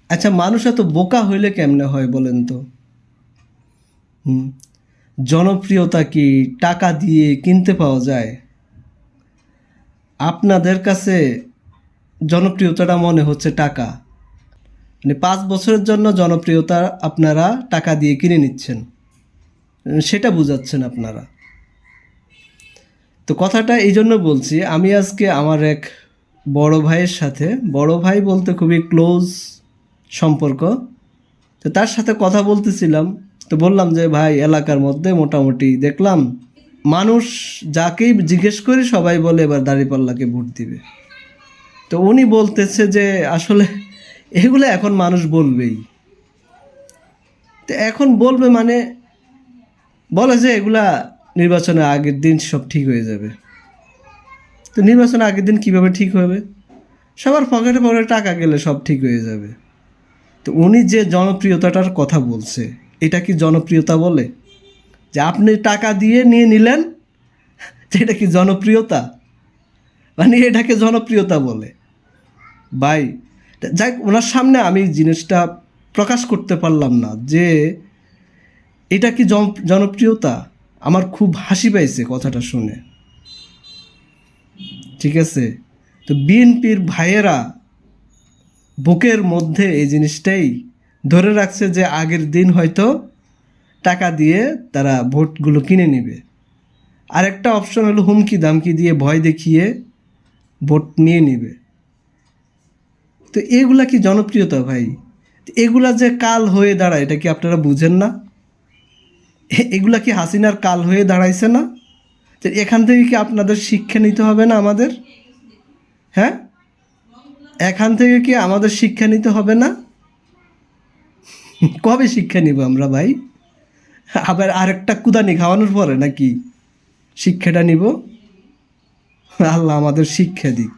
আচ্ছা, মানুষ এত বোকা হইলে কেমনে হয় বলেন তো? হুম, জনপ্রিয়তা কি টাকা দিয়ে কিনতে পাওয়া যায়? আপনাদের কাছে জনপ্রিয়তাটা মনে হচ্ছে টাকা, মানে 5 বছরের জন্য জনপ্রিয়তা আপনারা টাকা দিয়ে কিনে নিচ্ছেন, সেটা বুঝাচ্ছেন আপনারা। তো কথাটা এই জন্য বলছি, আমি আজকে আমার এক বড় ভাইয়ের সাথে, বড় ভাই বলতে খুবই ক্লোজ সম্পর্ক, তো তার সাথে কথা বলতেছিলাম। তো বললাম যে ভাই, এলাকার মধ্যে মোটামুটি দেখলাম মানুষ যাকেই জিজ্ঞেস করি সবাই বলে এবার দাঁড়িপাল্লাকে ভোট দিবে। তো উনি বলতেছে যে আসলে এগুলো এখন মানুষ বলবেই। তো এখন বলবে মানে বলে যে এগুলা নির্বাচনের আগের দিন সব ঠিক হয়ে যাবে। তো নির্বাচনের আগের দিন কীভাবে ঠিক হবে? সবার পকেটে পকেটে টাকা গেলে সব ঠিক হয়ে যাবে। তো উনি যে জনপ্রিয়তাটার কথা বলছে, এটা কি জনপ্রিয়তা বলে? যে আপনি টাকা দিয়ে নিয়ে নিলেন, এটা কি জনপ্রিয়তা? মানে এটাকে জনপ্রিয়তা বলে? ভাই, যাই ওনার সামনে আমি জিনিসটা প্রকাশ করতে পারলাম না যে এটা কি জনপ্রিয়তা। আমার খুব হাসি পাইছে কথাটা শুনে। ঠিক আছে, তো বিএনপির ভাইয়েরা বুকের মধ্যে এই জিনিসটাই ধরে রাখছে যে আগের দিন হয়তো টাকা দিয়ে তারা ভোটগুলো কিনে নেবে। আরেকটা অপশন হলো হুমকি দামকি দিয়ে ভয় দেখিয়ে ভোট নিয়ে নেবে। তো এগুলা কি জনপ্রিয়তা ভাই? এগুলা যে কাল হয়ে দাঁড়ায়, এটা কি আপনারা বুঝেন না? এগুলা কি হাসিনার কাল হয়ে দাঁড়াইছে না? তো এখান থেকে কি আপনাদের শিক্ষা নিতে হবে না আমাদের? হ্যাঁ, এখান থেকে কি আমাদের শিক্ষা নিতে হবে না? কবে শিক্ষা নিব আমরা ভাই? আবার আরেকটা কুদানি খাওয়ানোর পরে নাকি শিক্ষাটা নিব? আল্লাহ আমাদের শিক্ষা দিক।